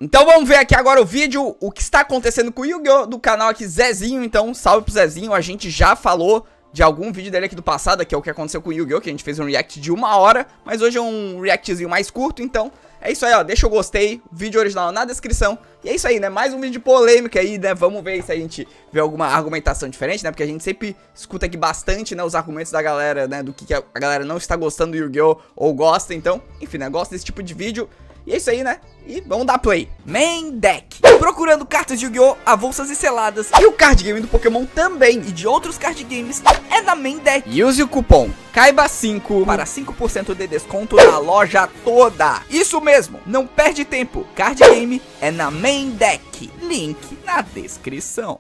Então vamos ver aqui agora o vídeo, o que está acontecendo com o Yu-Gi-Oh! Do canal aqui Zezinho. Então salve pro Zezinho, a gente já falou de algum vídeo dele aqui do passado, que é o que aconteceu com o Yu-Gi-Oh! Que a gente fez um react de 1 hora, mas hoje é um reactzinho mais curto, então é isso aí, ó, deixa o gostei, vídeo original na descrição. E é isso aí, né, mais um vídeo de polêmica aí, né, vamos ver se a gente vê alguma argumentação diferente, né, porque a gente sempre escuta aqui bastante, né, os argumentos da galera, né, do que a galera não está gostando do Yu-Gi-Oh! Ou gosta, então, enfim, né, gosta desse tipo de vídeo. E é isso aí, né? E vamos dar play. Main Deck. Procurando cartas de Yu-Gi-Oh! Avulsas e seladas. E o card game do Pokémon também. E de outros card games é na Main Deck. E use o cupom CAIBA5 para 5% de desconto na loja toda. Isso mesmo, não perde tempo. Card game é na Main Deck. Link na descrição.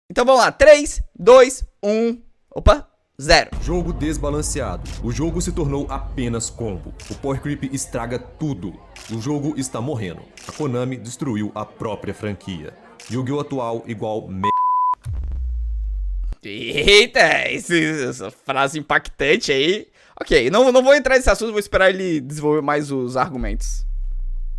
Então vamos lá. 3, 2, 1. Opa. 0. Jogo desbalanceado. O jogo se tornou apenas combo. O Power Creep estraga tudo. O jogo está morrendo. A Konami destruiu a própria franquia. Yu-Gi-Oh! Atual igual Eita, essa frase impactante aí. Ok, não vou entrar nesse assunto, vou esperar ele desenvolver mais os argumentos.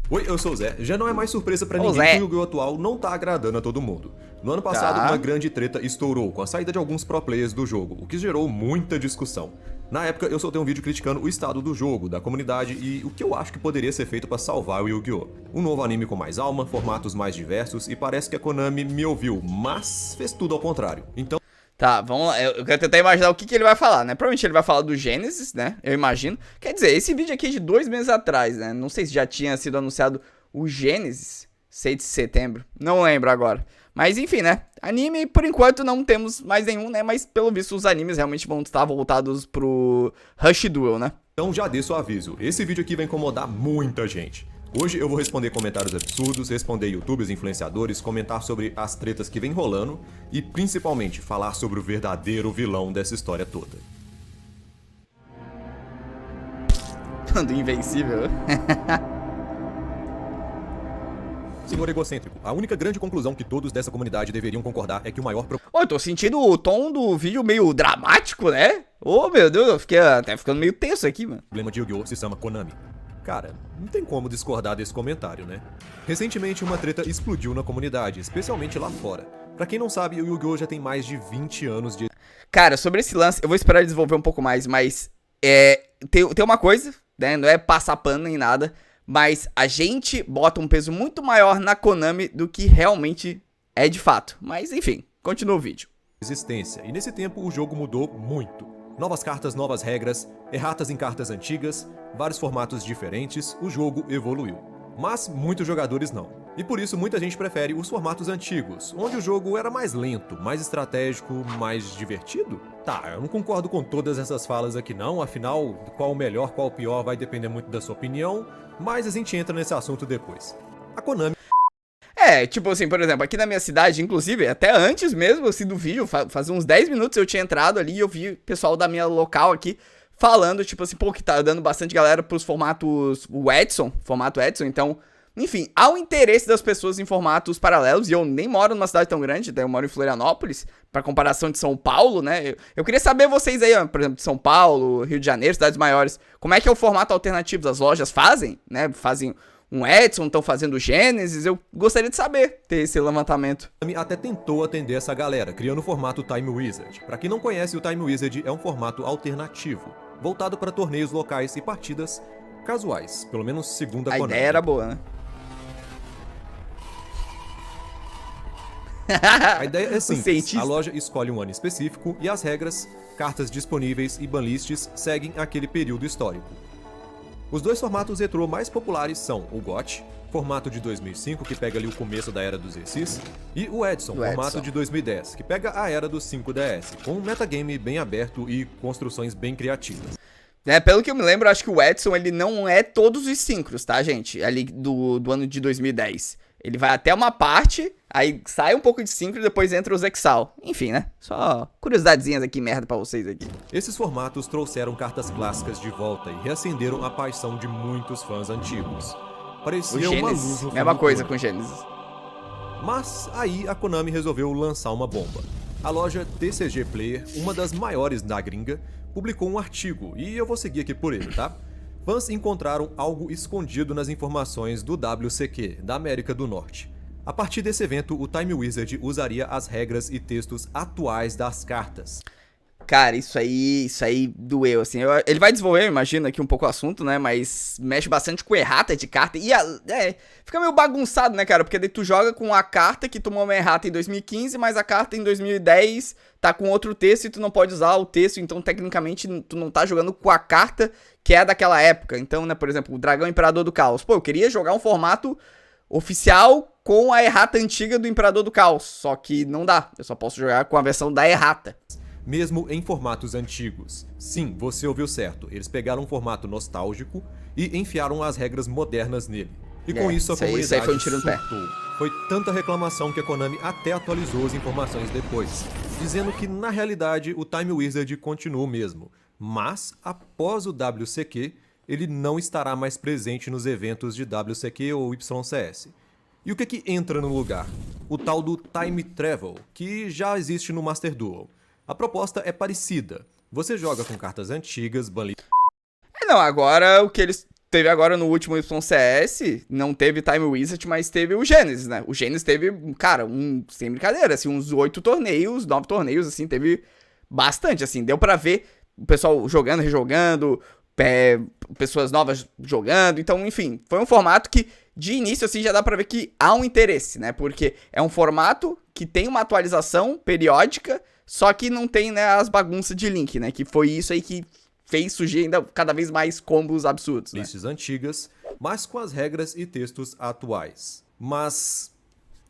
Oi, eu sou o Zé. Já não é mais surpresa pra ninguém que o Yu-Gi-Oh! Atual não tá agradando a todo mundo. No ano passado, uma grande treta estourou com a saída de alguns pro players do jogo, o que gerou muita discussão. Na época, eu soltei um vídeo criticando o estado do jogo, da comunidade e o que eu acho que poderia ser feito pra salvar o Yu-Gi-Oh! Um novo anime com mais alma, formatos mais diversos e parece que a Konami me ouviu, mas fez tudo ao contrário. Então... Tá, vamos lá, eu quero tentar imaginar o que ele vai falar, né? Provavelmente ele vai falar do Gênesis, né? Eu imagino. Quer dizer, esse vídeo aqui é de 2 meses atrás, né? Não sei se já tinha sido anunciado o Gênesis, 6 de setembro. Não lembro agora. Mas enfim, né? Anime, por enquanto, não temos mais nenhum, né? Mas pelo visto, os animes realmente vão estar voltados pro Rush Duel, né? Então já deixo o aviso, esse vídeo aqui vai incomodar muita gente. Hoje eu vou responder comentários absurdos, responder youtubers, influenciadores, comentar sobre as tretas que vem rolando e principalmente falar sobre o verdadeiro vilão dessa história toda. Do Invencível. Senhor egocêntrico, a única grande conclusão que todos dessa comunidade deveriam concordar é que o maior eu tô sentindo o tom do vídeo meio dramático, né? Oh, meu Deus, eu fiquei até ficando meio tenso aqui, mano. problema de Yu-Gi-Oh! Se chama Konami. Cara, não tem como discordar desse comentário, né? Recentemente uma treta explodiu na comunidade, especialmente lá fora. Pra quem não sabe, o Yu-Gi-Oh! Já tem mais de 20 anos de... Cara, sobre esse lance, eu vou esperar ele desenvolver um pouco mais, mas tem uma coisa, né? Não é passar pano nem nada, mas a gente bota um peso muito maior na Konami do que realmente é de fato. Mas enfim, continua o vídeo. Existência, e nesse tempo o jogo mudou muito. Novas cartas, novas regras, erratas em cartas antigas, vários formatos diferentes, o jogo evoluiu. Mas muitos jogadores não. E por isso muita gente prefere os formatos antigos, onde o jogo era mais lento, mais estratégico, mais divertido. Tá, eu não concordo com todas essas falas aqui não, afinal, qual o melhor, qual o pior vai depender muito da sua opinião, mas a gente entra nesse assunto depois. A Konami... Tipo assim, por exemplo, aqui na minha cidade, inclusive, até antes mesmo, assim, do vídeo, fazia uns 10 minutos eu tinha entrado ali e eu vi o pessoal da minha local aqui falando, tipo assim, pô, que tá dando bastante galera pros formatos, formato Edson, então, enfim, há um interesse das pessoas em formatos paralelos, e eu nem moro numa cidade tão grande, eu moro em Florianópolis, pra comparação de São Paulo, né, eu queria saber vocês aí, ó, por exemplo, de São Paulo, Rio de Janeiro, cidades maiores, como é que é o formato alternativo, as lojas fazem, né, fazem um Edson, estão fazendo Gênesis, eu gostaria de saber, ter esse levantamento. Até tentou atender essa galera, criando o formato Time Wizard. Pra quem não conhece, o Time Wizard é um formato alternativo, voltado para torneios locais e partidas casuais, pelo menos segundo a Konami. A ideia era boa, né? A ideia é simples, a loja escolhe um ano específico e as regras, cartas disponíveis e banlists seguem aquele período histórico. Os dois formatos retrô mais populares são o GOT, formato de 2005, que pega ali o começo da era dos Exis, e o Edson, formato de 2010, que pega a era dos 5DS, com um metagame bem aberto e construções bem criativas. Pelo que eu me lembro, acho que o Edson, ele não é todos os síncros, tá, gente? Ali do ano de 2010. Ele vai até uma parte, aí sai um pouco de síncro e depois entra os Exal. Enfim, né? Só curiosidadezinhas aqui, merda pra vocês aqui. Esses formatos trouxeram cartas clássicas de volta e reacenderam a paixão de muitos fãs antigos. Parecia uma luz no mesma coisa com o Gênesis. Mas aí a Konami resolveu lançar uma bomba. A loja TCG Player, uma das maiores da gringa, publicou um artigo, e eu vou seguir aqui por ele, tá? Fãs encontraram algo escondido nas informações do WCQ, da América do Norte. A partir desse evento, o Time Wizard usaria as regras e textos atuais das cartas. Cara, isso aí doeu, assim. Ele vai desenvolver, imagina, aqui um pouco o assunto, né? Mas mexe bastante com errata de carta. E fica meio bagunçado, né, cara? Porque daí tu joga com a carta que tomou uma errata em 2015, mas a carta em 2010 tá com outro texto e tu não pode usar o texto. Então, tecnicamente, tu não tá jogando com a carta que é daquela época. Então, né, por exemplo, o Dragão Imperador do Caos. Pô, eu queria jogar um formato oficial com a errata antiga do Imperador do Caos. Só que não dá. Eu só posso jogar com a versão da errata. Mesmo em formatos antigos. Sim, você ouviu certo. Eles pegaram um formato nostálgico e enfiaram as regras modernas nele. E com isso a comunidade isso aí foi um tiro no pé. surtou. Foi tanta reclamação que a Konami até atualizou as informações depois, dizendo que na realidade o Time Wizard continua o mesmo, mas após o WCQ, ele não estará mais presente nos eventos de WCQ ou YCS. E o que entra no lugar? O tal do Time Travel, que já existe no Master Duel. A proposta é parecida. Você joga com cartas antigas, banidas. Não, agora o que eles teve agora no último YCS, não teve Time Wizard, mas teve o Genesis, né? O Genesis teve, cara, sem brincadeira, assim, uns 8 torneios, 9 torneios, assim, teve bastante, assim, deu pra ver o pessoal jogando, rejogando, pessoas novas jogando, então, enfim, foi um formato que, de início, assim, já dá pra ver que há um interesse, né? Porque é um formato que tem uma atualização periódica, só que não tem, né, as bagunças de link, né? Que foi isso aí que fez surgir ainda cada vez mais combos absurdos, né? Listas antigas, mas com as regras e textos atuais. Mas,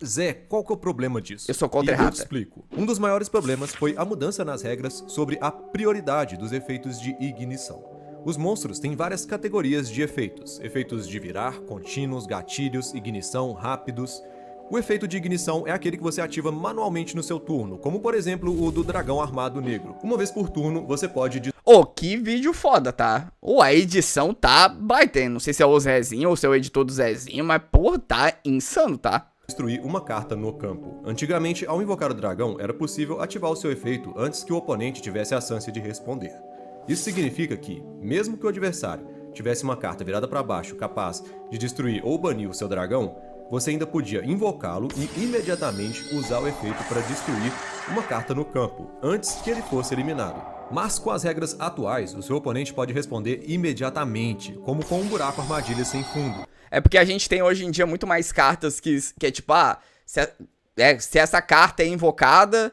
Zé, qual que é o problema disso? Eu sou contra eu errata. te explico. Um dos maiores problemas foi a mudança nas regras sobre a prioridade dos efeitos de ignição. Os monstros têm várias categorias de efeitos. Efeitos de virar, contínuos, gatilhos, ignição, rápidos. O efeito de ignição é aquele que você ativa manualmente no seu turno, como por exemplo o do dragão armado negro. Uma vez por turno, você pode... Que vídeo foda, tá? A edição tá baita. Não sei se é o Zezinho ou se é o editor do Zezinho, mas, porra, tá insano, tá? Destruir uma carta no campo. Antigamente, ao invocar o dragão, era possível ativar o seu efeito antes que o oponente tivesse a chance de responder. Isso significa que, mesmo que o adversário tivesse uma carta virada para baixo capaz de destruir ou banir o seu dragão, você ainda podia invocá-lo e imediatamente usar o efeito para destruir uma carta no campo, antes que ele fosse eliminado. Mas com as regras atuais, o seu oponente pode responder imediatamente, como com um buraco armadilha sem fundo. É porque a gente tem hoje em dia muito mais cartas que é tipo, se essa carta é invocada,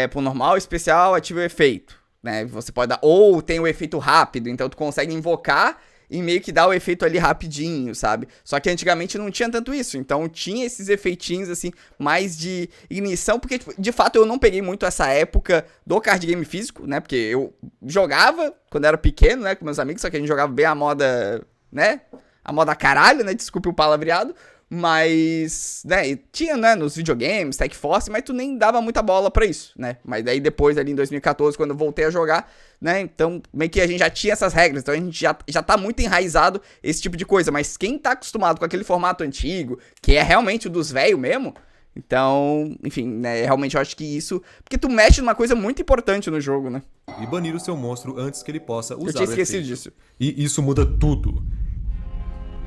pro normal, especial, ativa o efeito, né? Você pode dar, ou tem o efeito rápido, então tu consegue invocar e meio que dá o efeito ali rapidinho, sabe? Só que antigamente não tinha tanto isso, então tinha esses efeitinhos, assim, mais de ignição, porque, tipo, de fato, eu não peguei muito essa época do card game físico, né? Porque eu jogava quando era pequeno, né, com meus amigos, só que a gente jogava bem a moda, né? A moda caralho, né? Desculpe o palavreado. Mas, né, tinha, né, nos videogames, Tech Force, mas tu nem dava muita bola pra isso, né? Mas daí depois, ali em 2014, quando eu voltei a jogar, né, então meio que a gente já tinha essas regras, então a gente já tá muito enraizado esse tipo de coisa. Mas quem tá acostumado com aquele formato antigo, que é realmente o dos velhos mesmo, então, enfim, né, realmente eu acho que isso... Porque tu mexe numa coisa muito importante no jogo, né? E banir o seu monstro antes que ele possa usar o efeito. Eu tinha esquecido disso. E isso muda tudo.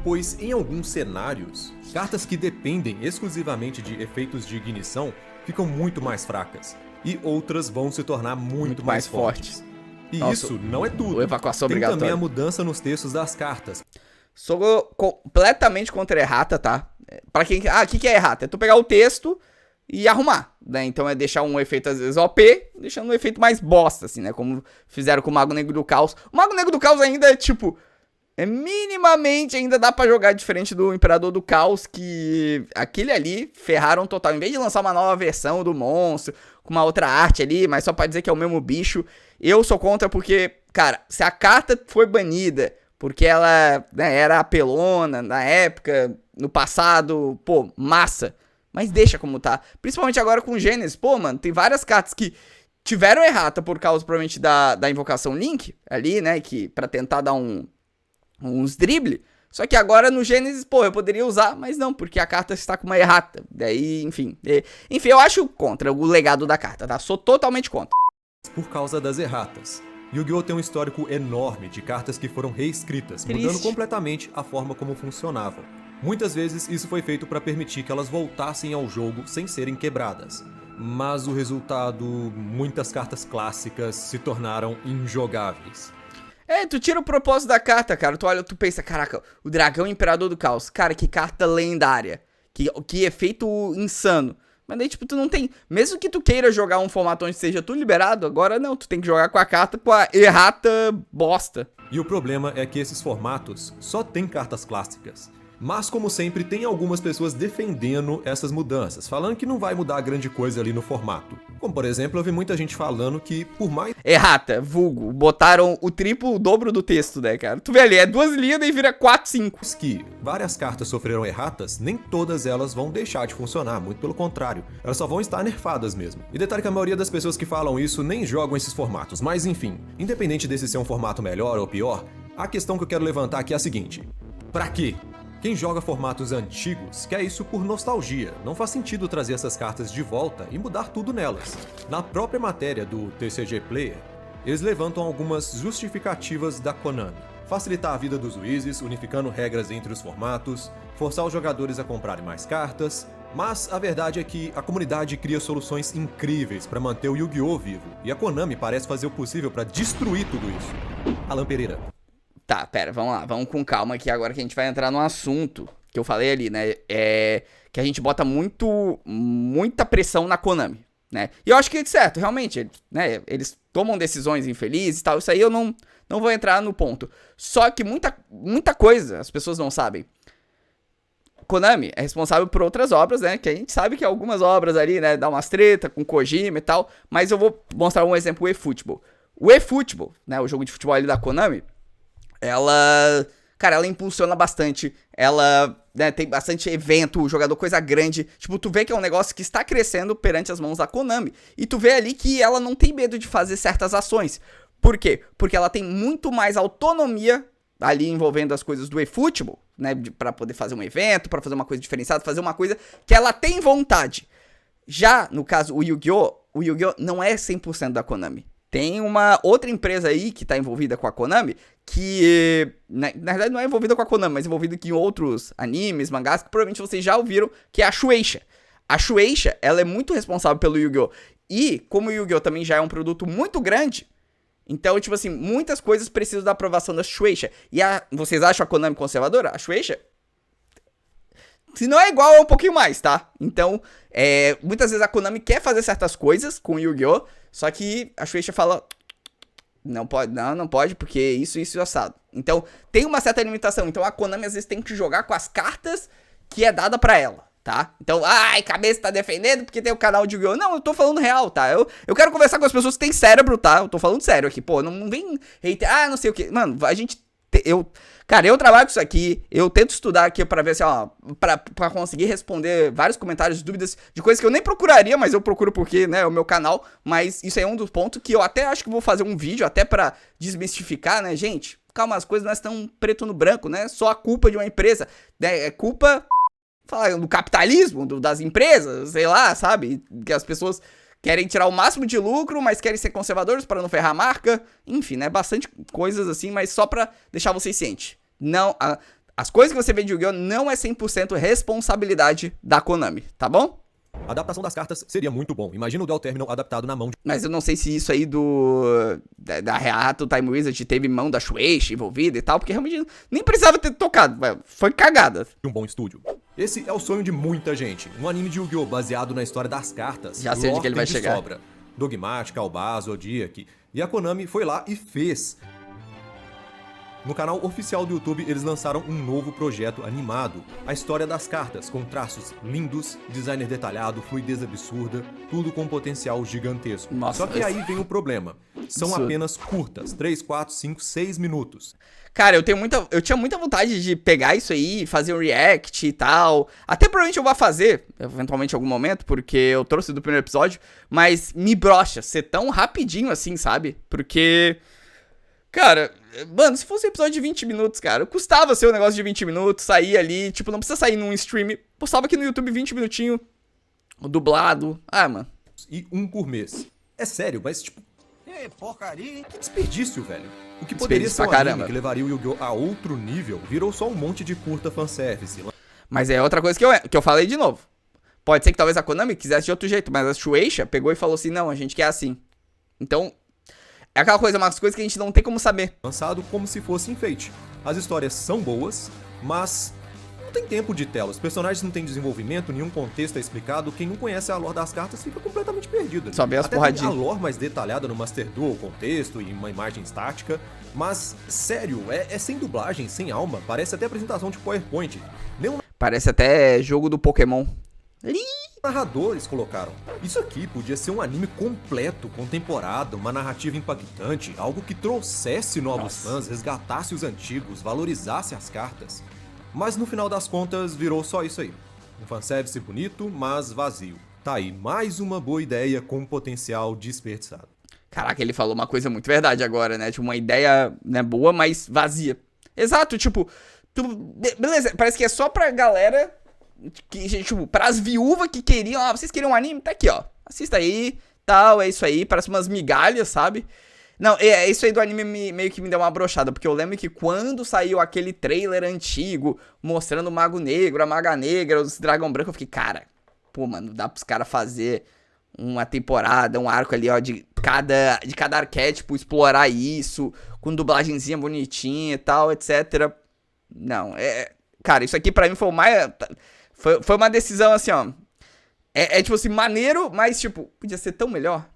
Pois em alguns cenários, cartas que dependem exclusivamente de efeitos de ignição ficam muito mais fracas, e outras vão se tornar muito mais fortes. E nossa, isso não é tudo. Evacuação tem obrigatória. Também a mudança nos textos das cartas. Sou completamente contra a errata, tá? Pra quem... o que é errata? É tu pegar o texto e arrumar, né? Então é deixar um efeito às vezes OP, deixando um efeito mais bosta, assim, né? Como fizeram com o Mago Negro do Caos. O Mago Negro do Caos ainda é tipo... minimamente ainda dá pra jogar diferente do Imperador do Caos, que aquele ali ferraram total. Em vez de lançar uma nova versão do monstro, com uma outra arte ali, mas só pra dizer que é o mesmo bicho, eu sou contra porque, cara, se a carta foi banida porque ela, né, era apelona na época, no passado, pô, massa, mas deixa como tá. Principalmente agora com o Genesis, pô, mano, tem várias cartas que tiveram errata por causa, provavelmente, da invocação Link ali, né, que pra tentar dar uns drible, só que agora no Genesis, pô, eu poderia usar, mas não, porque a carta está com uma errata, daí, enfim, eu acho contra o legado da carta, tá, sou totalmente contra. Por causa das erratas. Yu-Gi-Oh! Tem um histórico enorme de cartas que foram reescritas, mudando completamente a forma como funcionavam. Muitas vezes isso foi feito para permitir que elas voltassem ao jogo sem serem quebradas. Mas o resultado, muitas cartas clássicas se tornaram injogáveis. Tu tira o propósito da carta, cara. Tu olha, tu pensa, caraca, o Dragão Imperador do Caos. Cara, que carta lendária. Que efeito insano. Mas daí, tipo, tu não tem... Mesmo que tu queira jogar um formato onde seja tudo liberado, agora não. Tu tem que jogar com a carta com a errata bosta. E o problema é que esses formatos só tem cartas clássicas. Mas, como sempre, tem algumas pessoas defendendo essas mudanças, falando que não vai mudar grande coisa ali no formato. Como, por exemplo, eu vi muita gente falando que, por mais... Errata, vulgo, botaram o triplo, o dobro do texto, né, cara? Tu vê ali, é 2 linhas e vira 4, 5. que várias cartas sofreram erratas, nem todas elas vão deixar de funcionar, muito pelo contrário. Elas só vão estar nerfadas mesmo. E detalhe que a maioria das pessoas que falam isso nem jogam esses formatos, mas enfim, independente desse ser um formato melhor ou pior, a questão que eu quero levantar aqui é a seguinte: pra quê? Quem joga formatos antigos quer isso por nostalgia. Não faz sentido trazer essas cartas de volta e mudar tudo nelas. Na própria matéria do TCG Player, eles levantam algumas justificativas da Konami. Facilitar a vida dos juízes, unificando regras entre os formatos, forçar os jogadores a comprarem mais cartas, mas a verdade é que a comunidade cria soluções incríveis para manter o Yu-Gi-Oh! Vivo, e a Konami parece fazer o possível para destruir tudo isso. Alan Pereira. Tá, pera, vamos lá, vamos com calma aqui agora que a gente vai entrar no assunto que eu falei ali, né? Que a gente bota muita pressão na Konami, né? E eu acho que é certo, realmente, né? Eles tomam decisões infelizes e tal, isso aí eu não vou entrar no ponto. Só que muita coisa as pessoas não sabem. Konami é responsável por outras obras, né? Que a gente sabe que algumas obras ali, né? Dá umas treta com Kojima e tal, mas eu vou mostrar um exemplo, o eFootball. O eFootball, né? O jogo de futebol ali da Konami, ela impulsiona bastante, ela, né, tem bastante evento, jogador, coisa grande, tipo, tu vê que é um negócio que está crescendo perante as mãos da Konami, e tu vê ali que ela não tem medo de fazer certas ações. Por quê? Porque ela tem muito mais autonomia ali envolvendo as coisas do eFootball, né, pra poder fazer um evento, pra fazer uma coisa diferenciada, fazer uma coisa que ela tem vontade. Já, no caso, o Yu-Gi-Oh! Não é 100% da Konami. Tem uma outra empresa aí que tá envolvida com a Konami, que na verdade não é envolvida com a Konami, mas envolvida em outros animes, mangás, que provavelmente vocês já ouviram, que é a Shueisha. A Shueisha, ela é muito responsável pelo Yu-Gi-Oh! E como o Yu-Gi-Oh! Também já é um produto muito grande, então, tipo assim, muitas coisas precisam da aprovação da Shueisha. E vocês acham a Konami conservadora? A Shueisha, se não é igual, é um pouquinho mais, tá? Então, muitas vezes a Konami quer fazer certas coisas com o Yu-Gi-Oh! Só que a Shueisha fala, não pode, porque isso e assado. Então, tem uma certa limitação. Então, a Konami às vezes tem que jogar com as cartas que é dada pra ela, tá? Então, cabeça tá defendendo porque tem o canal de Yu-Gi-Oh! Não, eu tô falando real, tá? Eu quero conversar com as pessoas que têm cérebro, tá? Eu tô falando sério aqui, pô, não vem hater, não sei o que. Mano, a gente... Cara, eu trabalho com isso aqui, eu tento estudar aqui pra ver assim, ó, pra conseguir responder vários comentários, dúvidas de coisas que eu nem procuraria, mas eu procuro porque, né, é o meu canal, mas isso aí é um dos pontos que eu até acho que vou fazer um vídeo até pra desmistificar, né, gente? Calma, as coisas não estão preto no branco, né? Só a culpa de uma empresa, né? É culpa, do capitalismo, das empresas, sei lá, sabe? Que as pessoas querem tirar o máximo de lucro, mas querem ser conservadores para não ferrar a marca. Enfim, né? Bastante coisas assim, mas só pra deixar vocês cientes. Não, as coisas que você vê de Yu-Gi-Oh! Não é 100% responsabilidade da Konami, tá bom? A adaptação das cartas seria muito bom. Imagina o Dual Terminal adaptado na mão de... Mas eu não sei se isso aí da Reato Time Wizard teve mão da Shueisha envolvida e tal, porque realmente nem precisava ter tocado, foi cagada. Um bom estúdio. Esse é o sonho de muita gente. Um anime de Yu-Gi-Oh! Baseado na história das cartas. Já sei onde que ele vai chegar. Sobra. Dogmática, Albaz, Zodiac. E a Konami foi lá e fez. No canal oficial do YouTube, eles lançaram um novo projeto animado. A história das cartas, com traços lindos, designer detalhado, fluidez absurda, tudo com potencial gigantesco. Nossa, só que aí vem o problema. São absurdo. apenas curtas, 3, 4, 5, 6 minutos. Cara, eu tinha muita vontade de pegar isso aí, fazer um react e tal. Até provavelmente eu vou fazer, eventualmente em algum momento, porque eu trouxe do primeiro episódio. Mas me brocha ser tão rapidinho assim, sabe? Porque... Cara, mano, se fosse um episódio de 20 minutos, cara, custava ser um negócio de 20 minutos, sair ali, tipo, não precisa sair num stream, postava aqui no YouTube 20 minutinhos, dublado, mano. E um por mês. É sério, mas, tipo, Porcaria. Que desperdício, velho. O que poderia ser um anime que levaria o Yu-Gi-Oh! A outro nível virou só um monte de curta fanservice. Mas é outra coisa que eu falei de novo. Pode ser que talvez a Konami quisesse de outro jeito, mas a Shueisha pegou e falou assim, não, a gente quer assim. Então, é aquela coisa, umas coisas que a gente não tem como saber. Lançado como se fosse enfeite. As histórias são boas, mas não tem tempo de tela. Os personagens não têm desenvolvimento, nenhum contexto é explicado. Quem não conhece a lore das cartas fica completamente perdido. Só vê as porradinhas. Tem a lore mais detalhada no Master Duel, contexto e uma imagem estática. Mas, sério, é sem dublagem, sem alma. Parece até apresentação de PowerPoint. Parece até jogo do Pokémon. Narradores colocaram. Isso aqui podia ser um anime completo, com temporada, uma narrativa impactante, algo que trouxesse novos fãs, resgatasse os antigos, valorizasse as cartas. Mas no final das contas virou só isso aí. Um fanservice bonito, mas vazio. Tá aí, mais uma boa ideia com potencial desperdiçado. Caraca, ele falou uma coisa muito verdade agora, né? Tipo, uma ideia, né, boa, mas vazia. Exato, tipo, beleza, parece que é só pra galera, tipo, pras viúvas que queriam, vocês queriam um anime? Tá aqui, ó, assista aí, tal, é isso aí, parece umas migalhas, sabe? Não, isso aí do anime meio que me deu uma brochada, porque eu lembro que quando saiu aquele trailer antigo, mostrando o Mago Negro, a Maga Negra, os Dragão Branco, eu fiquei, cara, pô, mano, dá pros caras fazer uma temporada, um arco ali, ó, de cada arquétipo, explorar isso, com dublagenzinha bonitinha e tal, etc. Não, cara, isso aqui pra mim foi o mais... Foi uma decisão assim, ó. Tipo assim, maneiro, mas tipo, podia ser tão melhor.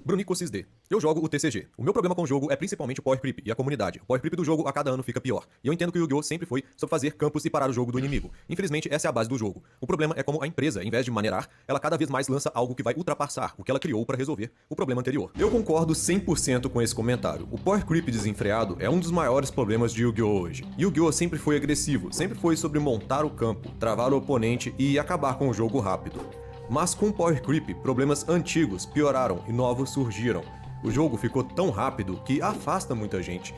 Brunico XD. Eu jogo o TCG. O meu problema com o jogo é principalmente o Power Creep e a comunidade. O Power Creep do jogo a cada ano fica pior. E eu entendo que o Yu-Gi-Oh! Sempre foi sobre fazer campos e parar o jogo do inimigo. Infelizmente, essa é a base do jogo. O problema é como a empresa, em vez de maneirar, ela cada vez mais lança algo que vai ultrapassar o que ela criou para resolver o problema anterior. Eu concordo 100% com esse comentário. O Power Creep desenfreado é um dos maiores problemas de Yu-Gi-Oh! Hoje. Yu-Gi-Oh! Sempre foi agressivo, sempre foi sobre montar o campo, travar o oponente e acabar com o jogo rápido. Mas com o Power Creep, problemas antigos pioraram e novos surgiram. O jogo ficou tão rápido que afasta muita gente.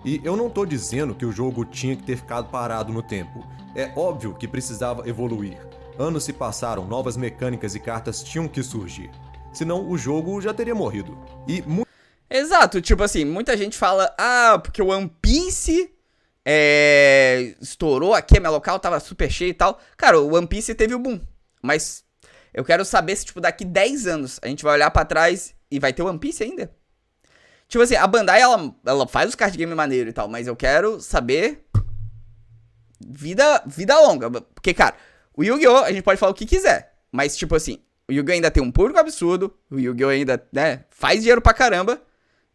E eu não tô dizendo que o jogo tinha que ter ficado parado no tempo. É óbvio que precisava evoluir. Anos se passaram, novas mecânicas e cartas tinham que surgir. Senão o jogo já teria morrido. Exato, tipo assim, muita gente fala, porque o One Piece estourou aqui, a minha local tava super cheia e tal. Cara, o One Piece teve o boom, mas eu quero saber se, tipo, daqui 10 anos a gente vai olhar pra trás e vai ter One Piece ainda? Tipo assim, a Bandai, ela faz os card game maneiro e tal, mas eu quero saber vida longa. Porque, cara, o Yu-Gi-Oh! A gente pode falar o que quiser, mas, tipo assim, o Yu-Gi-Oh! Ainda tem um público absurdo, o Yu-Gi-Oh! Ainda, né, faz dinheiro pra caramba,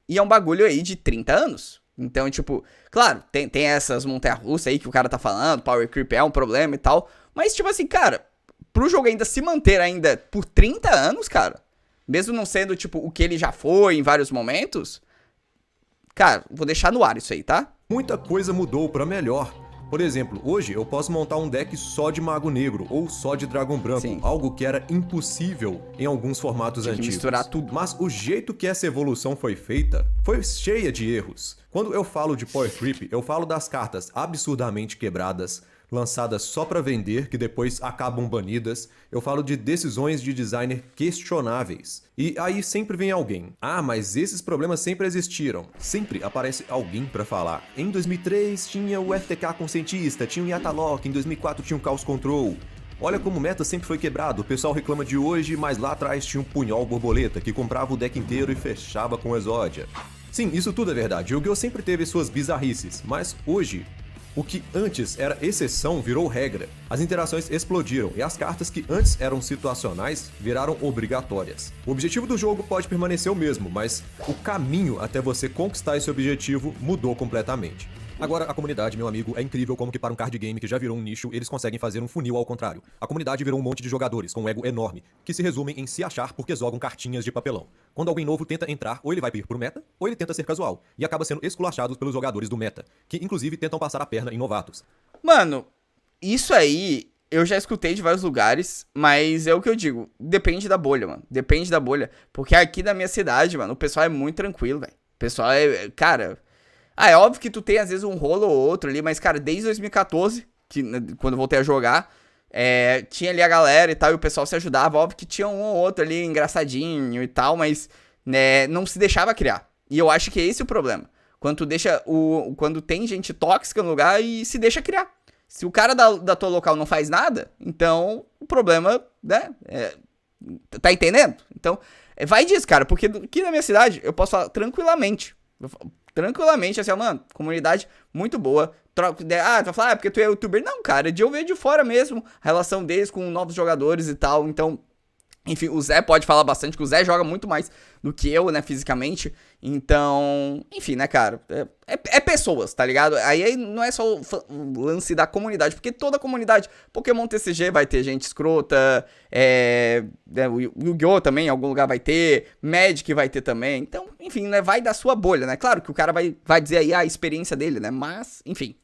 e é um bagulho aí de 30 anos. Então, tipo, claro, tem essas montanhas-russas aí que o cara tá falando, Power Creep é um problema e tal, mas, tipo assim, cara, pro jogo ainda se manter ainda por 30 anos, cara, mesmo não sendo, tipo, o que ele já foi em vários momentos, cara, vou deixar no ar isso aí, tá? Muita coisa mudou pra melhor. Por exemplo, hoje eu posso montar um deck só de Mago Negro ou só de Dragão Branco, Sim. Algo que era impossível em alguns formatos Tinha que antigos. misturar tudo. Mas o jeito que essa evolução foi feita foi cheia de erros. Quando eu falo de Power Creep, eu falo das cartas absurdamente quebradas, lançadas só pra vender, que depois acabam banidas. Eu falo de decisões de designer questionáveis. E aí sempre vem alguém. Mas esses problemas sempre existiram. Sempre aparece alguém pra falar. Em 2003 tinha o FTK conscientista, tinha o Yatalok, em 2004 tinha o Chaos Control. Olha como o meta sempre foi quebrado, o pessoal reclama de hoje, mas lá atrás tinha um Punhol Borboleta, que comprava o deck inteiro e fechava com Exódia. Sim, isso tudo é verdade, o Yu-Gi-Oh! Sempre teve suas bizarrices, mas hoje, o que antes era exceção virou regra. As interações explodiram e as cartas que antes eram situacionais viraram obrigatórias. O objetivo do jogo pode permanecer o mesmo, mas o caminho até você conquistar esse objetivo mudou completamente. Agora, a comunidade, meu amigo, é incrível como que para um card game que já virou um nicho, eles conseguem fazer um funil ao contrário. A comunidade virou um monte de jogadores com um ego enorme, que se resumem em se achar porque jogam cartinhas de papelão. Quando alguém novo tenta entrar, ou ele vai ir pro meta, ou ele tenta ser casual, e acaba sendo esculachado pelos jogadores do meta, que inclusive tentam passar a perna em novatos. Mano, isso aí eu já escutei de vários lugares, mas é o que eu digo, depende da bolha, mano. Depende da bolha, porque aqui na minha cidade, mano, o pessoal é muito tranquilo, velho. O pessoal cara... é óbvio que tu tem às vezes um rolo ou outro ali, mas, cara, desde 2014, quando eu voltei a jogar, tinha ali a galera e tal, e o pessoal se ajudava. Óbvio que tinha um ou outro ali engraçadinho e tal, mas né, não se deixava criar. E eu acho que é esse o problema. Quando tem gente tóxica no lugar e se deixa criar. Se o cara da tua local não faz nada, então o problema, né, tá entendendo? Então, vai disso, cara, porque aqui na minha cidade eu posso falar tranquilamente, assim, mano, comunidade muito boa. Tu vai falar, porque tu é youtuber. Não, cara, de eu ver de fora mesmo a relação deles com novos jogadores e tal. Então, enfim, o Zé pode falar bastante, que o Zé joga muito mais do que eu, né, fisicamente. Então, enfim, né, cara, é pessoas, tá ligado? Aí não é só o lance da comunidade, porque toda comunidade, Pokémon TCG vai ter gente escrota, o Yu-Gi-Oh! Também em algum lugar vai ter, Magic vai ter também. Então, enfim, né, vai da sua bolha, né? Claro que o cara vai dizer aí a experiência dele, né, mas, enfim.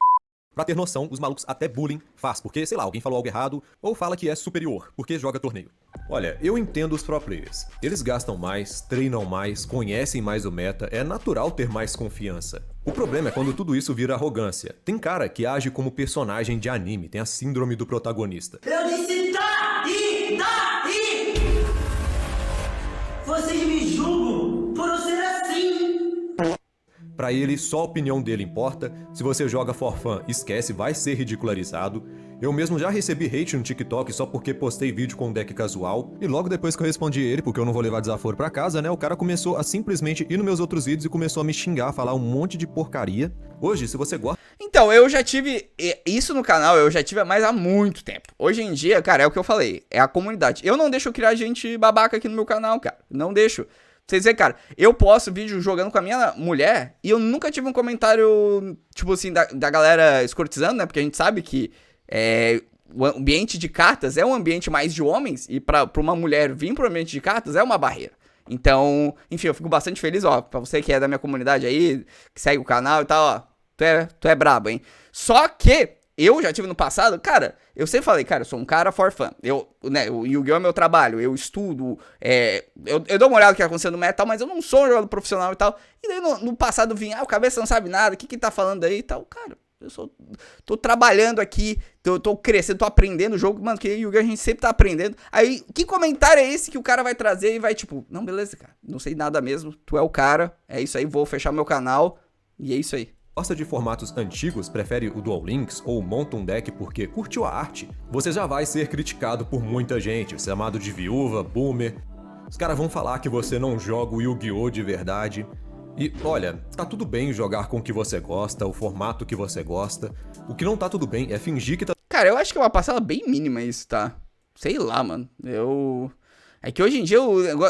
Pra ter noção, os malucos até bullying faz, porque, sei lá, alguém falou algo errado, ou fala que é superior, porque joga torneio. Olha, eu entendo os pro players. Eles gastam mais, treinam mais, conhecem mais o meta, é natural ter mais confiança. O problema é quando tudo isso vira arrogância. Tem cara que age como personagem de anime, tem a síndrome do protagonista. Eu disse daí! Vocês me julgam por eu ser assim! Pra ele, só a opinião dele importa. Se você joga for fun, esquece, vai ser ridicularizado. Eu mesmo já recebi hate no TikTok só porque postei vídeo com deck casual. E logo depois que eu respondi ele, porque eu não vou levar desaforo pra casa, né? O cara começou a simplesmente ir nos meus outros vídeos e começou a me xingar, falar um monte de porcaria. Hoje, se você gosta... Então, eu já tive isso no canal, eu já tive mais há muito tempo. Hoje em dia, cara, é o que eu falei, é a comunidade. Eu não deixo criar gente babaca aqui no meu canal, cara. Não deixo. Vocês veem, cara, eu posto vídeo jogando com a minha mulher e eu nunca tive um comentário, tipo assim, da galera escrotizando, né? Porque a gente sabe que o ambiente de cartas é um ambiente mais de homens e pra uma mulher vir pro ambiente de cartas é uma barreira. Então, enfim, eu fico bastante feliz, ó, pra você que é da minha comunidade aí, que segue o canal e tal, ó, tu é brabo, hein? Só que eu já tive no passado, cara, eu sempre falei, cara, eu sou um cara for fun. O Yu-Gi-Oh! É meu trabalho, eu estudo, eu dou uma olhada no que tá acontecendo no meta, mas eu não sou um jogador profissional e tal. E daí no passado vinha, o cabeça não sabe nada, o que tá falando aí e tal. Cara, tô trabalhando aqui, tô crescendo, tô aprendendo o jogo, mano, que Yu-Gi-Oh! A gente sempre tá aprendendo. Aí, que comentário é esse que o cara vai trazer e vai tipo, não, beleza, cara, não sei nada mesmo, tu é o cara, é isso aí, vou fechar meu canal e é isso aí. Gosta de formatos antigos, prefere o Dual Links ou monta um deck porque curtiu a arte, você já vai ser criticado por muita gente, chamado de viúva, boomer. Os caras vão falar que você não joga o Yu-Gi-Oh! De verdade. E olha, tá tudo bem jogar com o que você gosta, o formato que você gosta. O que não tá tudo bem é fingir que tá... Cara, eu acho que é uma parcela bem mínima isso, tá? Sei lá, mano. É que hoje em dia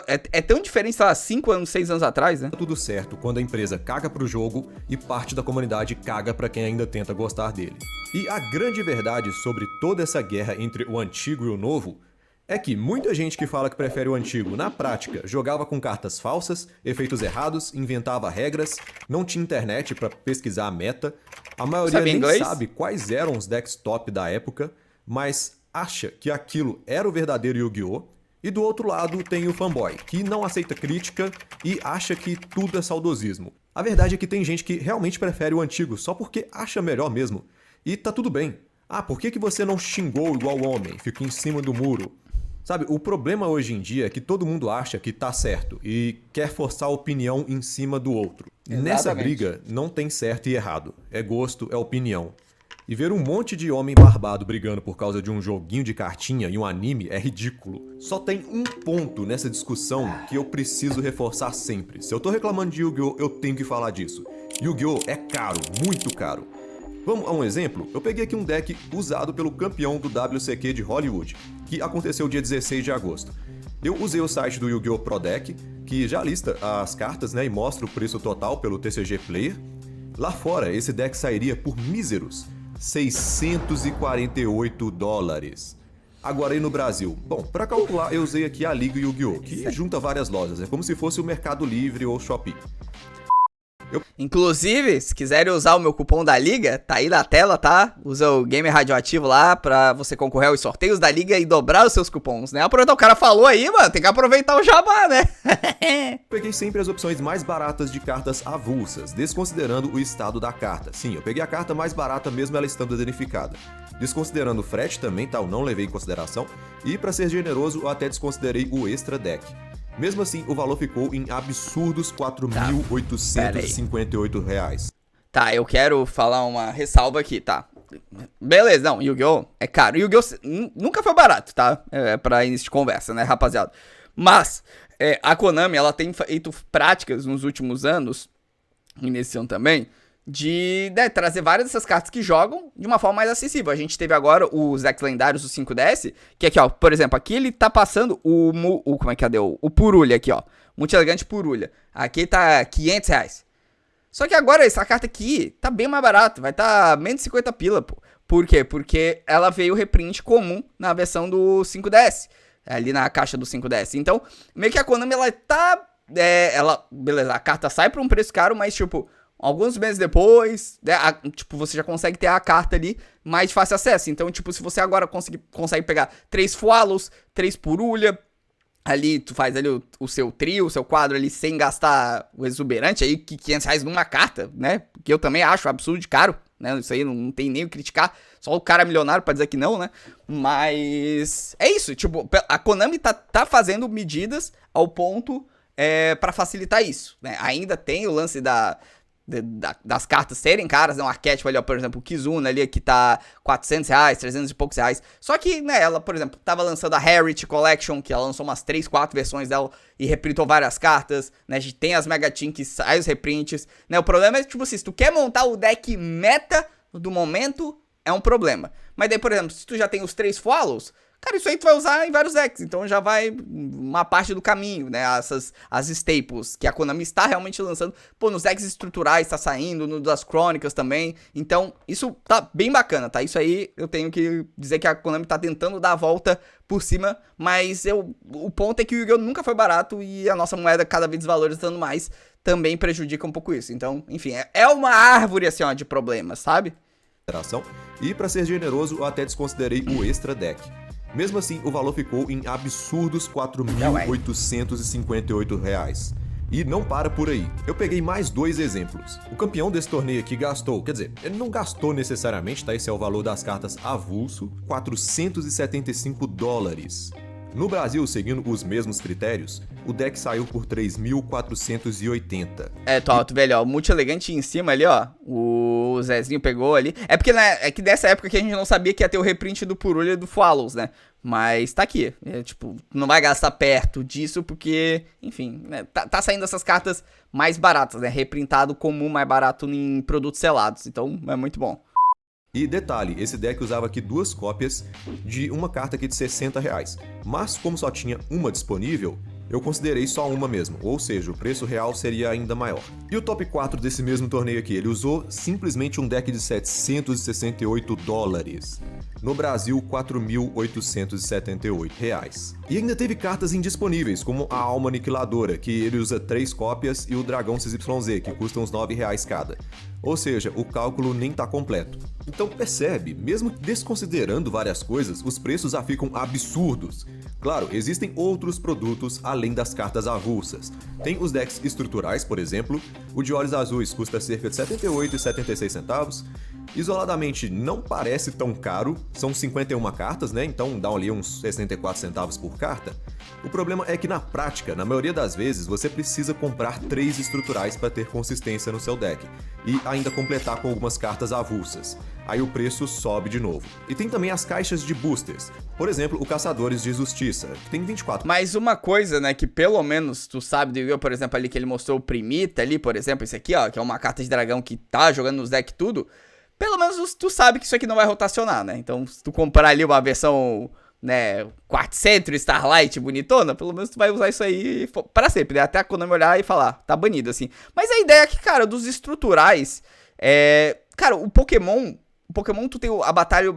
é tão diferente, sei lá, 5 anos, 6 anos atrás, né? Tá tudo certo quando a empresa caga pro jogo e parte da comunidade caga pra quem ainda tenta gostar dele. E a grande verdade sobre toda essa guerra entre o antigo e o novo é que muita gente que fala que prefere o antigo, na prática, jogava com cartas falsas, efeitos errados, inventava regras, não tinha internet pra pesquisar a meta, a maioria nem sabe quais eram os decks top da época, mas acha que aquilo era o verdadeiro Yu-Gi-Oh! E do outro lado tem o fanboy, que não aceita crítica e acha que tudo é saudosismo. A verdade é que tem gente que realmente prefere o antigo só porque acha melhor mesmo. E tá tudo bem. Ah, por que você não xingou igual homem? Fica em cima do muro. Sabe, o problema hoje em dia é que todo mundo acha que tá certo e quer forçar a opinião em cima do outro. Exatamente. Nessa briga não tem certo e errado. É gosto, é opinião. E ver um monte de homem barbado brigando por causa de um joguinho de cartinha e um anime é ridículo. Só tem um ponto nessa discussão que eu preciso reforçar sempre. Se eu tô reclamando de Yu-Gi-Oh! Eu tenho que falar disso. Yu-Gi-Oh! É caro, muito caro. Vamos a um exemplo? Eu peguei aqui um deck usado pelo campeão do WCQ de Hollywood, que aconteceu dia 16 de agosto. Eu usei o site do Yu-Gi-Oh! Pro Deck, que já lista as cartas, né, e mostra o preço total pelo TCG Player. Lá fora, esse deck sairia por míseros $648. Agora aí no Brasil, bom, para calcular eu usei aqui a Liga Yu-Gi-Oh! Que junta várias lojas, é como se fosse o Mercado Livre ou Shopee. Inclusive, se quiserem usar o meu cupom da Liga, tá aí na tela, tá? Usa o Gamer Radioativo lá pra você concorrer aos sorteios da Liga e dobrar os seus cupons, né? Aproveitar, o cara falou aí, mano, tem que aproveitar o jabá, né? Peguei sempre as opções mais baratas de cartas avulsas, desconsiderando o estado da carta. Sim, eu peguei a carta mais barata mesmo ela estando danificada. Desconsiderando o frete também, tá? Eu não levei em consideração. E pra ser generoso, eu até desconsiderei o extra deck. Mesmo assim, o valor ficou em absurdos R$ 4.858. Tá, eu quero falar uma ressalva aqui, tá? Beleza, não, Yu-Gi-Oh! É caro. Yu-Gi-Oh! Nunca foi barato, tá? Pra início de conversa, né, rapaziada? Mas, a Konami, ela tem feito práticas nos últimos anos, e nesse ano também, de trazer várias dessas cartas que jogam de uma forma mais acessível. A gente teve agora os decks lendários do 5DS, que aqui, ó, por exemplo, aqui ele tá passando como é que cadê? O Purulha aqui, ó. Muito elegante Purulha. Aqui tá R$500. Só que agora essa carta aqui tá bem mais barata, vai tá menos de 50 pila, pô. Por quê? Porque ela veio reprint comum na versão do 5DS, ali na caixa do 5DS. Então, meio que a Konami, ela tá... beleza, a carta sai por um preço caro, mas, tipo, alguns meses depois, tipo, você já consegue ter a carta ali mais de fácil acesso. Então, tipo, se você agora consegue pegar 3 Fualos, 3 Purulha... Ali, tu faz ali o seu trio, o seu quadro ali, sem gastar o exuberante aí, que R$500 numa carta, né? Que eu também acho absurdo de caro, né? Isso aí não tem nem o que criticar. Só o cara milionário pra dizer que não, né? Mas é isso, tipo, a Konami tá fazendo medidas ao ponto pra facilitar isso, né? Ainda tem o lance das cartas serem caras, né? Um arquétipo ali, ó, por exemplo, o Kizuna ali, que tá R$400, 300 e poucos reais. Só que, né, ela, por exemplo, tava lançando a Heritage Collection, que ela lançou umas 3, 4 versões dela e reprintou várias cartas, né? A gente tem as Mega Team que sai os reprints, né? O problema é que, tipo assim, se tu quer montar o deck meta do momento, é um problema. Mas daí, por exemplo, se tu já tem os 3 Follows, cara, isso aí tu vai usar em vários decks, então já vai uma parte do caminho, né, as staples, que a Konami está realmente lançando, pô, nos decks estruturais tá saindo, no das crônicas também, então isso tá bem bacana, tá, isso aí eu tenho que dizer que a Konami tá tentando dar a volta por cima, mas o ponto é que o Yu-Gi-Oh! Nunca foi barato e a nossa moeda cada vez desvalorizando mais também prejudica um pouco isso, então, enfim, é uma árvore assim, ó, de problemas, sabe? E pra ser generoso, eu até desconsiderei o extra deck. Mesmo assim, o valor ficou em absurdos R$ 4.858. E não para por aí. Eu peguei mais 2 exemplos. O campeão desse torneio aqui gastou, quer dizer, ele não gastou necessariamente, tá? Esse é o valor das cartas avulso, $475. No Brasil, seguindo os mesmos critérios, o deck saiu por 3.480. Tu velho, ó, o Muito Elegante em cima ali, ó, o Zezinho pegou ali. É porque, né, é que nessa época que a gente não sabia que ia ter o reprint do Purulha e do Follows, né? Mas tá aqui, tipo, não vai gastar perto disso porque, enfim, né, tá saindo essas cartas mais baratas, né? Reprintado comum, mais barato em produtos selados, então é muito bom. E detalhe, esse deck usava aqui 2 cópias de uma carta aqui de R$60. Mas como só tinha uma disponível, eu considerei só uma mesmo, ou seja, o preço real seria ainda maior. E o top 4 desse mesmo torneio aqui, ele usou simplesmente um deck de $768. No Brasil, R$4.878. E ainda teve cartas indisponíveis, como a Alma Aniquiladora, que ele usa 3 cópias, e o Dragão CZZ, que custam uns R$9 cada. Ou seja, o cálculo nem tá completo. Então percebe, mesmo desconsiderando várias coisas, os preços já ficam absurdos. Claro, existem outros produtos além das cartas avulsas. Tem os decks estruturais, por exemplo, o de Olhos Azuis custa cerca de R$ 78,76. Isoladamente não parece tão caro, são 51 cartas, né? Então dá ali uns 64 centavos por carta. O problema é que na prática, na maioria das vezes, você precisa comprar 3 estruturais para ter consistência no seu deck, e ainda completar com algumas cartas avulsas. Aí o preço sobe de novo. E tem também as caixas de boosters, por exemplo, o Caçadores de Justiça, que tem 24. Mas uma coisa, né, que pelo menos tu sabe do Yu-Gi-Oh!, por exemplo, ali que ele mostrou o Primita ali, por exemplo, esse aqui, ó, que é uma carta de dragão que tá jogando nos decks tudo, pelo menos tu sabe que isso aqui não vai rotacionar, né? Então, se tu comprar ali uma versão, né, Quartz Centro, Starlight, bonitona, pelo menos tu vai usar isso aí pra sempre, né? Até a Konami olhar e falar, tá banido, assim. Mas a ideia é que, cara, dos estruturais, cara, o Pokémon, tu tem a batalha,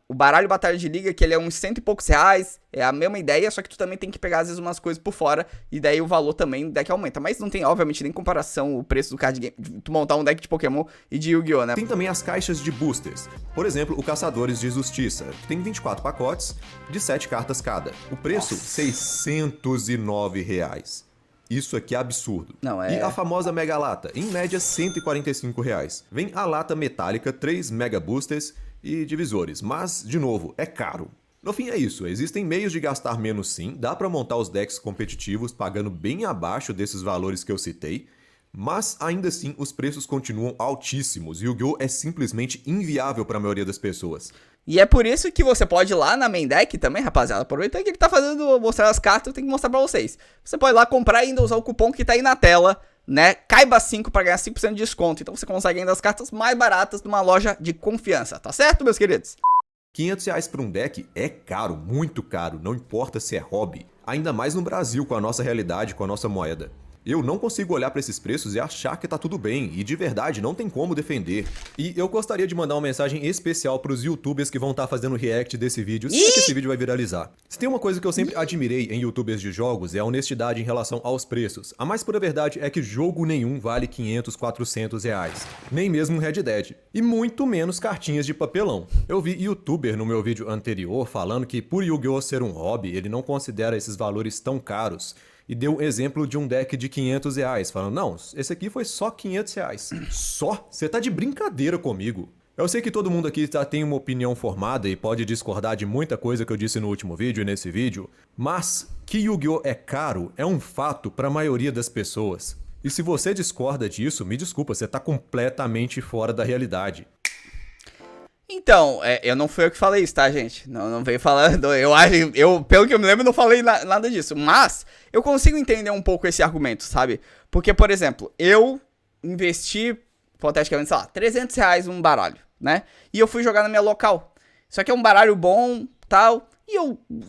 o baralho Batalha de Liga, que ele é uns R$100 e poucos, é a mesma ideia, só que tu também tem que pegar, às vezes, umas coisas por fora, e daí o valor também do deck aumenta. Mas não tem, obviamente, nem comparação o preço do card game, tu montar um deck de Pokémon e de Yu-Gi-Oh!, né? Tem também as caixas de boosters, por exemplo, o Caçadores de Justiça, que tem 24 pacotes de 7 cartas cada. O preço, R$609. Isso aqui é absurdo. Não, E a famosa Mega Lata, em média R$145. Vem a lata metálica, 3 Mega Boosters e divisores, mas, de novo, é caro. No fim é isso, existem meios de gastar menos sim, dá pra montar os decks competitivos pagando bem abaixo desses valores que eu citei, mas ainda assim os preços continuam altíssimos e Yu-Gi-Oh! É simplesmente inviável pra maioria das pessoas. E é por isso que você pode ir lá na main deck também, rapaziada. Aproveitando que ele tá fazendo mostrar as cartas, eu tenho que mostrar pra vocês. Você pode ir lá comprar e ainda usar o cupom que tá aí na tela, né? Caiba5 pra ganhar 5% de desconto. Então você consegue ainda as cartas mais baratas numa loja de confiança, tá certo, meus queridos? R$500 por um deck é caro, muito caro, não importa se é hobby. Ainda mais no Brasil, com a nossa realidade, com a nossa moeda. Eu não consigo olhar pra esses preços e achar que tá tudo bem, e de verdade não tem como defender. E eu gostaria de mandar uma mensagem especial pros youtubers que vão estar fazendo react desse vídeo, se é que esse vídeo vai viralizar. Se tem uma coisa que eu sempre admirei em youtubers de jogos é a honestidade em relação aos preços. A mais pura verdade é que jogo nenhum vale 500, 400 reais. Nem mesmo Red Dead. E muito menos cartinhas de papelão. Eu vi youtuber no meu vídeo anterior falando que por Yu-Gi-Oh! Ser um hobby, ele não considera esses valores tão caros. E deu um exemplo de um deck de 500 reais, falando, não, esse aqui foi só 500 reais. Só? Você tá de brincadeira comigo. Eu sei que todo mundo aqui tem uma opinião formada e pode discordar de muita coisa que eu disse no último vídeo e nesse vídeo, mas que Yu-Gi-Oh! É caro é um fato para a maioria das pessoas. E se você discorda disso, me desculpa, você tá completamente fora da realidade. Então, eu não fui eu que falei isso, tá, gente? Não veio falando, pelo que eu me lembro, não falei nada disso. Mas, eu consigo entender um pouco esse argumento, sabe? Porque, por exemplo, eu investi, hipoteticamente, sei lá, 300 reais num baralho, né? E eu fui jogar na minha local. Só que é um baralho bom, tal, e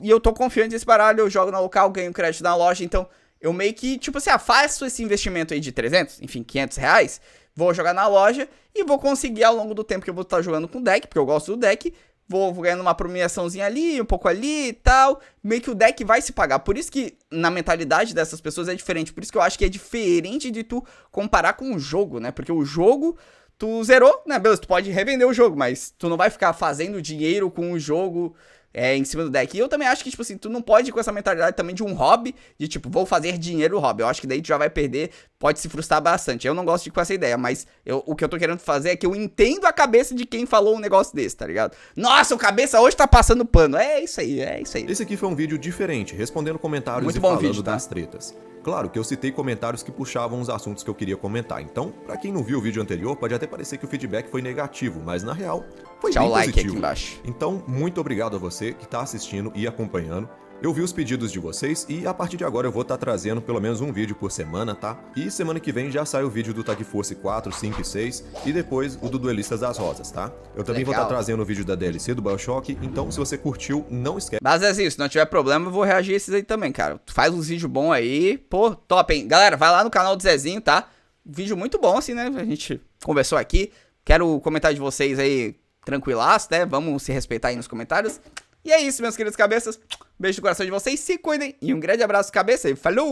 eu tô confiante nesse baralho, eu jogo na local, ganho crédito na loja, então eu meio que, tipo assim, faço esse investimento aí de 300, enfim, 500 reais, vou jogar na loja e vou conseguir ao longo do tempo que eu vou estar jogando com o deck, porque eu gosto do deck, vou ganhando uma premiaçãozinha ali, um pouco ali e tal, meio que o deck vai se pagar. Por isso que na mentalidade dessas pessoas é diferente, por isso que eu acho que é diferente de tu comparar com o jogo, né? Porque o jogo, tu zerou, né? Beleza, tu pode revender o jogo, mas tu não vai ficar fazendo dinheiro com o jogo em cima do deck. E eu também acho que, tipo assim, tu não pode ir com essa mentalidade também de um hobby, de tipo, vou fazer dinheiro no hobby. Eu acho que daí tu já vai perder, pode se frustrar bastante. Eu não gosto de ir com essa ideia, mas o que eu tô querendo fazer é que eu entendo a cabeça de quem falou um negócio desse, tá ligado? Nossa, o cabeça hoje tá passando pano. É isso aí, é isso aí. Esse aqui foi um vídeo diferente, respondendo comentários Muito e bom falando vídeo, tá? das tretas. Claro que eu citei comentários que puxavam os assuntos que eu queria comentar, então, pra quem não viu o vídeo anterior, pode até parecer que o feedback foi negativo, mas na real, foi Deixa bem o like positivo. aqui embaixo. Então, muito obrigado a você que tá assistindo e acompanhando. Eu vi os pedidos de vocês e a partir de agora eu vou estar trazendo pelo menos um vídeo por semana, tá? E semana que vem já sai o vídeo do Tag Force 4, 5 e 6 e depois o do Duelistas das Rosas, tá? Eu também vou estar trazendo o vídeo da DLC do BioShock, então se você curtiu, não esquece. Mas é assim, se não tiver problema, eu vou reagir a esses aí também, cara. Tu faz uns vídeos bons aí, pô, top, hein? Galera, vai lá no canal do Zezinho, tá? Vídeo muito bom, assim, né? A gente conversou aqui. Quero o comentário de vocês aí tranquilaço, né? Vamos se respeitar aí nos comentários. E é isso, meus queridos cabeças. Beijo no coração de vocês, se cuidem. E um grande abraço, cabeça, e falou!